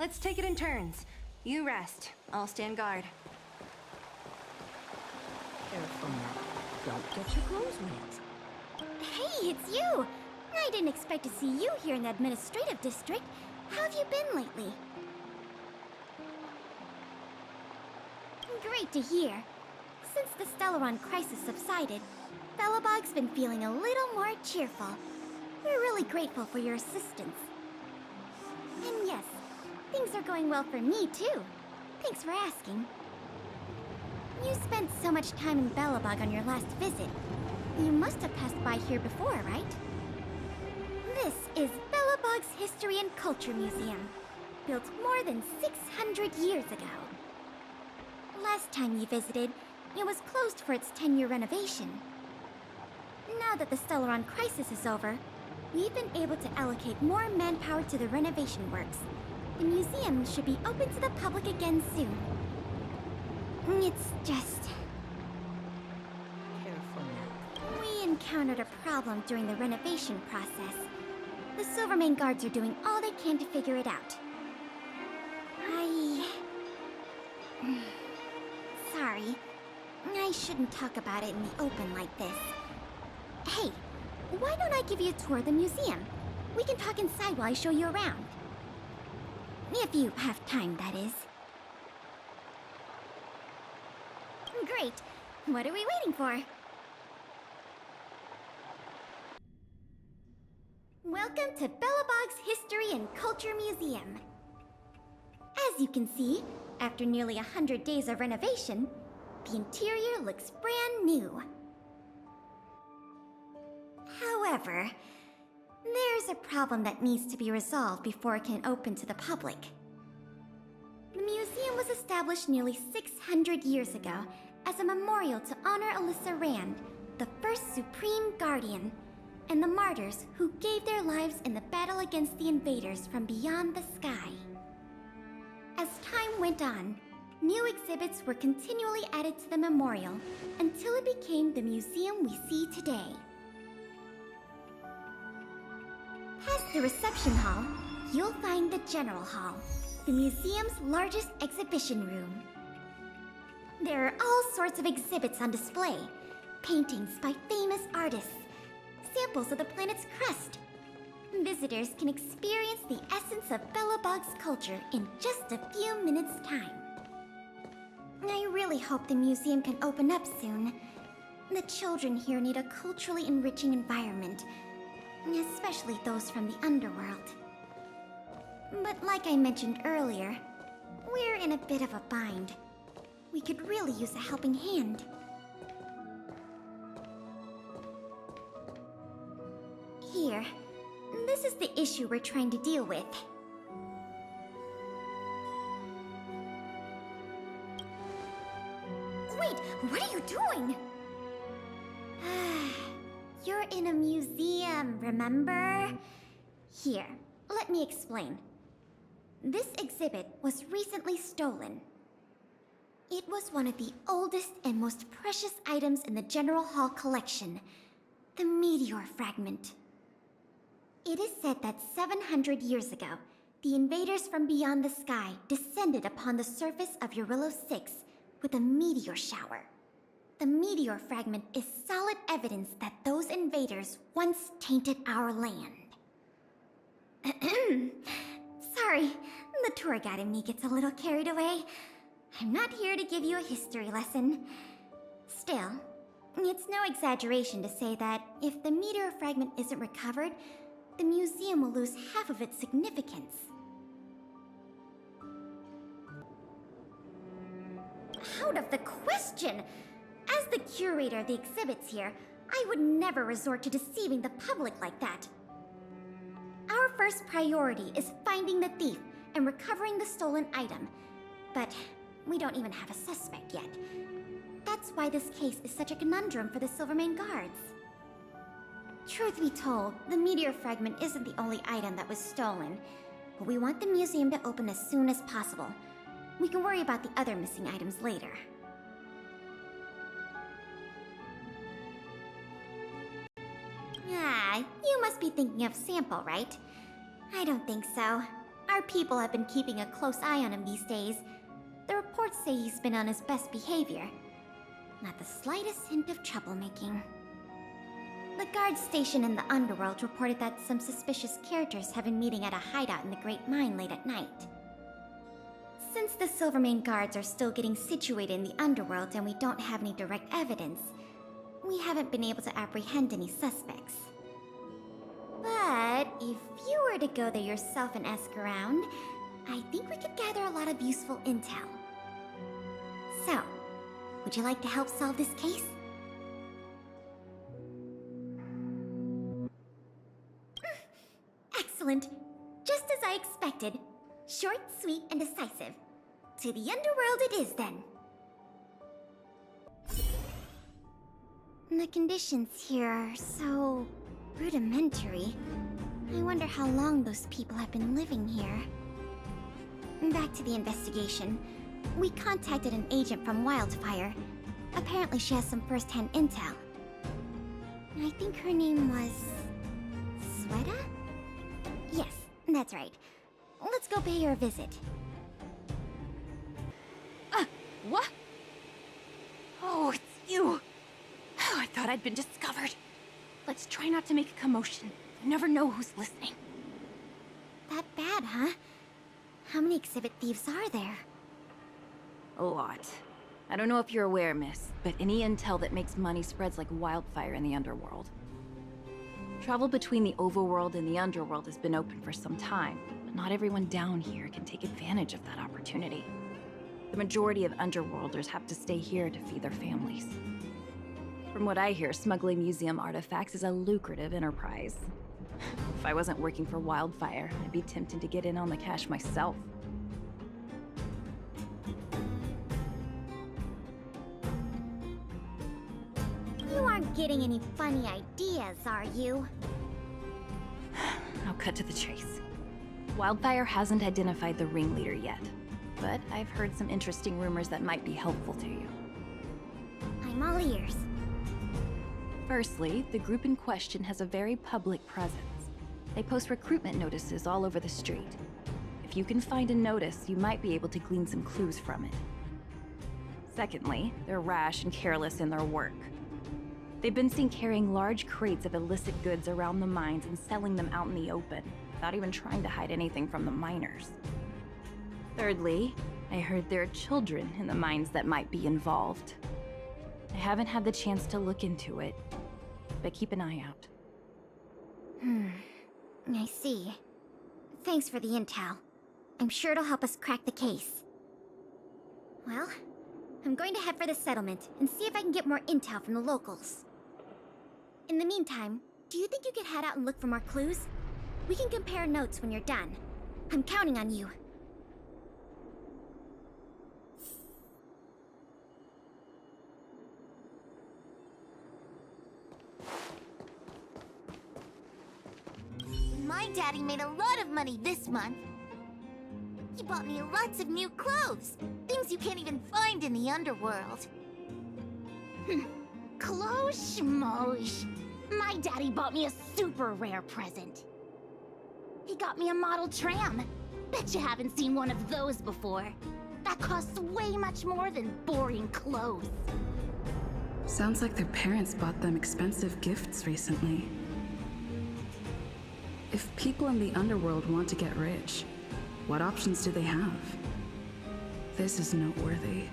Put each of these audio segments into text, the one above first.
Let's take it in turns. You rest. I'll stand guard. Careful now. Don't get your clothes wet. Hey, it's you! I didn't expect to see you here in the administrative district. How have you been lately? Great to hear. Since the Stellaron crisis subsided, Belobog's been feeling a little more cheerful. We're really grateful for your assistance. And yes, things are going well for me, too. Thanks for asking. You spent so much time in Belobog on your last visit. You must have passed by here before, right? This is Belobog's History and Culture Museum, built more than 600 years ago. Last time you visited, it was closed for its 10-year renovation. Now that the Stellaron crisis is over, we've been able to allocate more manpower to the renovation works. The museum should be open to the public again soon. It's just... Careful now. we encountered a problem during the renovation process. The Silvermane guards are doing all they can to figure it out. Sorry. I shouldn't talk about it in the open like this. Hey, why don't I give you a tour of the museum? We can talk inside while I show you around. If you have time, that is. Great. What are we waiting for? Welcome to Belobog's History and Culture Museum. As you can see, after nearly 100 days of renovation, the interior looks brand new. However, there's a problem that needs to be resolved before it can open to the public. The museum was established nearly 600 years ago as a memorial to honor Alyssa Rand, the first Supreme Guardian, and the martyrs who gave their lives in the battle against the invaders from beyond the sky. As time went on, new exhibits were continually added to the memorial until it became the museum we see today. Past the reception hall, you'll find the General Hall, the museum's largest exhibition room. There are all sorts of exhibits on display, paintings by famous artists, samples of the planet's crust. Visitors can experience the essence of Belobog's culture in just a few minutes' time. I really hope the museum can open up soon. The children here need a culturally enriching environment, especially those from the underworld. But like I mentioned earlier, we're in a bit of a bind. We could really use a helping hand. Here, this is the issue we're trying to deal with. Wait, what are you doing? You're in a museum, remember? Here, let me explain. This exhibit was recently stolen. It was one of the oldest and most precious items in the General Hall collection, the meteor fragment. It is said that 700 years ago, the invaders from beyond the sky descended upon the surface of Jarilo-VI with a meteor shower. The meteor fragment is solid evidence that those invaders once tainted our land. Sorry, the tour guide in me gets a little carried away. I'm not here to give you a history lesson. Still, it's no exaggeration to say that if the meteor fragment isn't recovered, the museum will lose half of its significance. Out of the question! As the curator of the exhibits here, I would never resort to deceiving the public like that. Our first priority is finding the thief and recovering the stolen item, but we don't even have a suspect yet. That's why this case is such a conundrum for the Silvermane guards. Truth be told, the meteor fragment isn't the only item that was stolen, but we want the museum to open as soon as possible. We can worry about the other missing items later. Ah, you must be thinking of Sample, right? I don't think so. Our people have been keeping a close eye on him these days. The reports say he's been on his best behavior. Not the slightest hint of troublemaking. The guard station in the underworld reported that some suspicious characters have been meeting at a hideout in the Great Mine late at night. Since the Silvermane guards are still getting situated in the underworld and we don't have any direct evidence, we haven't been able to apprehend any suspects. But if you were to go there yourself and ask around, I think we could gather a lot of useful intel. So, would you like to help solve this case? Excellent. Just as I expected. Short, sweet, and decisive. To the underworld it is, then. The conditions here are so rudimentary. I wonder how long those people have been living here. Back to the investigation. We contacted an agent from Wildfire. Apparently she has some first-hand intel. I think her name was... Sweta? Yes, that's right. Let's go pay her a visit. What? Oh, it's you! Oh, I thought I'd been discovered. Let's try not to make a commotion. You never know who's listening. That bad, huh? How many exhibit thieves are there? A lot. I don't know if you're aware, miss, but any intel that makes money spreads like wildfire in the underworld. Travel between the overworld and the underworld has been open for some time, but not everyone down here can take advantage of that opportunity. The majority of underworlders have to stay here to feed their families. From what I hear, smuggling museum artifacts is a lucrative enterprise. If I wasn't working for Wildfire, I'd be tempted to get in on the cash myself. You aren't getting any funny ideas, are you? I'll cut to the chase. Wildfire hasn't identified the ringleader yet, but I've heard some interesting rumors that might be helpful to you. I'm all ears. Firstly, the group in question has a very public presence. They post recruitment notices all over the street. If you can find a notice, you might be able to glean some clues from it. Secondly, they're rash and careless in their work. They've been seen carrying large crates of illicit goods around the mines and selling them out in the open, without even trying to hide anything from the miners. Thirdly, I heard there are children in the mines that might be involved. I haven't had the chance to look into it, but keep an eye out. I see. Thanks for the intel. I'm sure it'll help us crack the case. Well, I'm going to head for the settlement and see if I can get more intel from the locals. In the meantime, do you think you could head out and look for more clues? We can compare notes when you're done. I'm counting on you. My daddy made a lot of money this month. He bought me lots of new clothes. Things you can't even find in the underworld. Clothes schmoes. My daddy bought me a super rare present. He got me a model tram. Bet you haven't seen one of those before. That costs way much more than boring clothes. Sounds like their parents bought them expensive gifts recently. If people in the underworld want to get rich, what options do they have? This is noteworthy.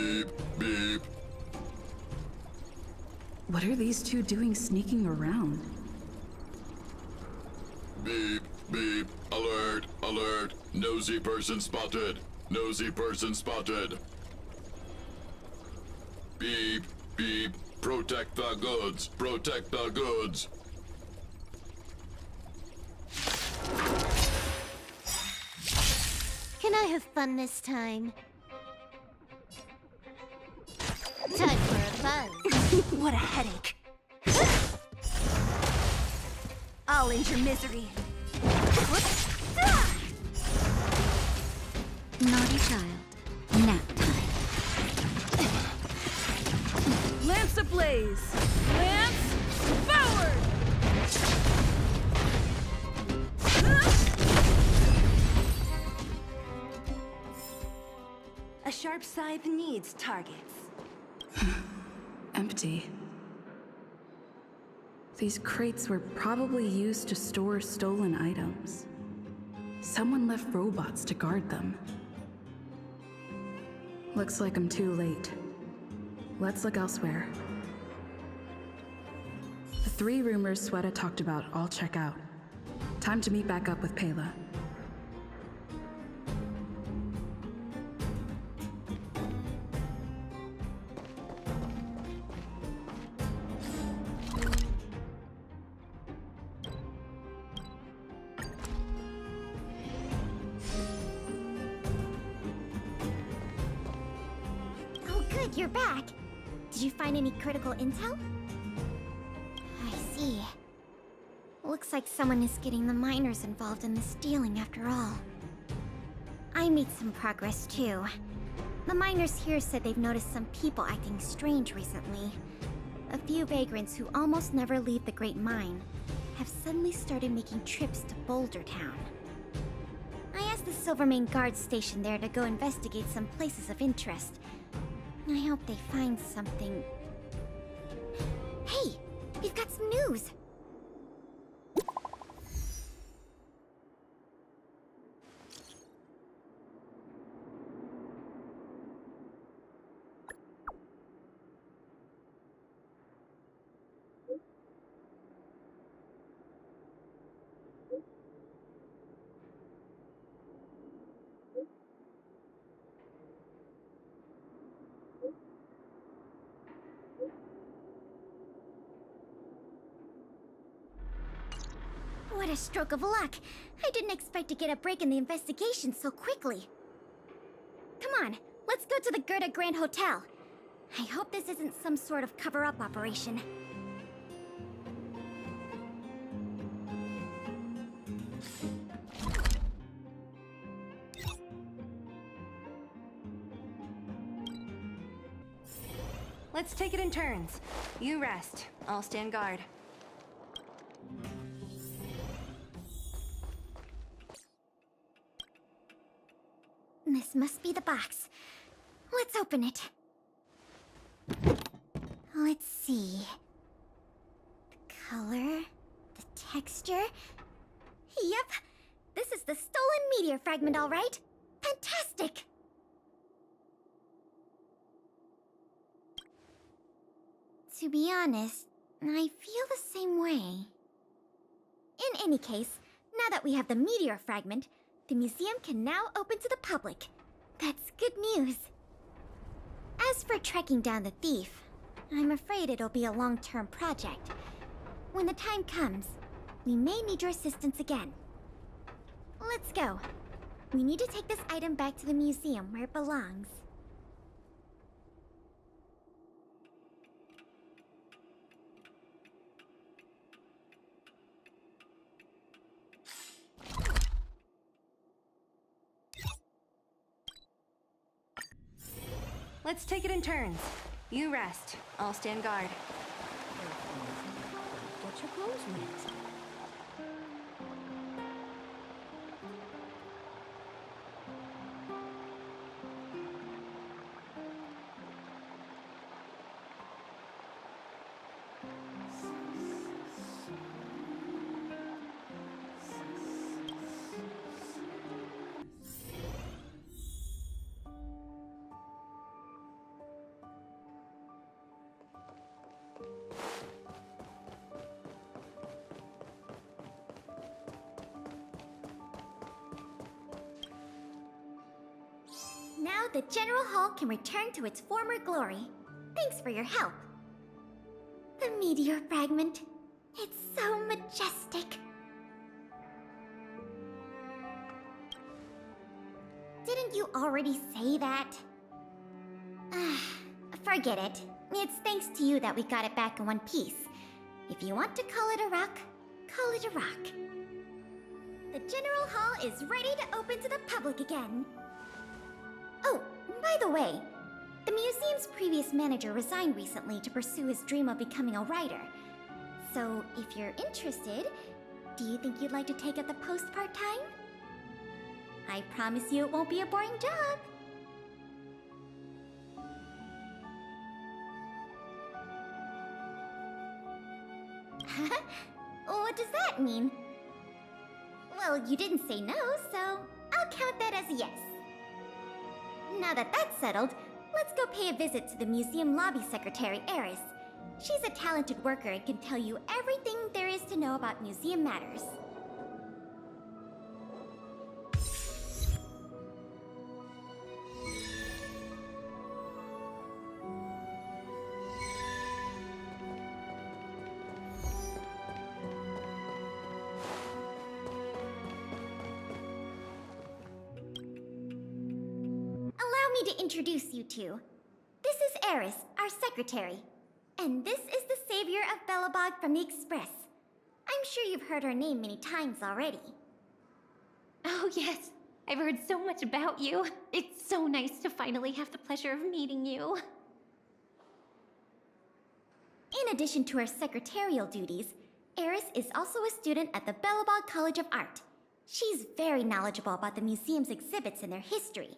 Beep, beep. What are these two doing sneaking around? Beep, beep. Alert, alert. Nosy person spotted. Nosy person spotted. Beep, beep. Protect the goods. Protect the goods. Can I have fun this time? Time for a buzz. What a headache. I'll end your misery. Naughty child. Nap time. Lance ablaze! Lance forward! A sharp scythe needs targets. Empty. These crates were probably used to store stolen items. Someone left robots to guard them. Looks like I'm too late. Let's look elsewhere. The 3 rumors Sweta talked about all check out. Time to meet back up with Pela. Oh good, you're back. Did you find any critical intel? I see. Looks like someone is getting the miners involved in the stealing after all. I made some progress too. The miners here said they've noticed some people acting strange recently. A few vagrants who almost never leave the Great Mine have suddenly started making trips to Boulder Town. I asked the Silvermane guard station there to go investigate some places of interest. I hope they find something. Hey, we've got some news! What a stroke of luck! I didn't expect to get a break in the investigation so quickly. Come on, let's go to the Gerda Grand Hotel. I hope this isn't some sort of cover-up operation. Let's take it in turns. You rest. I'll stand guard. This must be the box. Let's open it. Let's see. The color, the texture. Yep, this is the stolen meteor fragment, all right. Fantastic! To be honest, I feel the same way. In any case, now that we have the meteor fragment, the museum can now open to the public. That's good news. As for tracking down the thief, I'm afraid it'll be a long-term project. When the time comes, we may need your assistance again. Let's go. We need to take this item back to the museum where it belongs. Let's take it in turns. You rest. I'll stand guard. Get your clothes wet. the General Hall can return to its former glory. Thanks for your help. The meteor fragment. It's so majestic. Didn't you already say that? Forget it. It's thanks to you that we got it back in one piece. If you want to call it a rock, call it a rock. The General Hall is ready to open to the public again. Oh, by the way, the museum's previous manager resigned recently to pursue his dream of becoming a writer. So, if you're interested, do you think you'd like to take up the post part-time? I promise you it won't be a boring job. What does that mean? Well, you didn't say no, so I'll count that as a yes. Now that that's settled, let's go pay a visit to the museum lobby secretary, Eris. She's a talented worker and can tell you everything there is to know about museum matters. Allow me to introduce you two. This is Eris, our secretary. And this is the savior of Belobog from the Express. I'm sure you've heard her name many times already. Oh, yes. I've heard so much about you. It's so nice to finally have the pleasure of meeting you. In addition to her secretarial duties, Eris is also a student at the Belobog College of Art. She's very knowledgeable about the museum's exhibits and their history.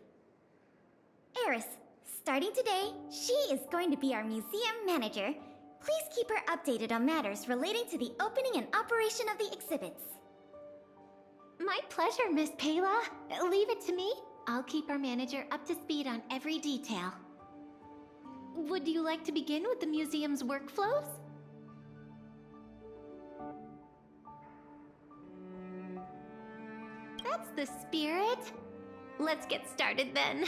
Eris, starting today, she is going to be our museum manager. Please keep her updated on matters relating to the opening and operation of the exhibits. My pleasure, Miss Payla. Leave it to me. I'll keep our manager up to speed on every detail. Would you like to begin with the museum's workflows? That's the spirit. Let's get started then.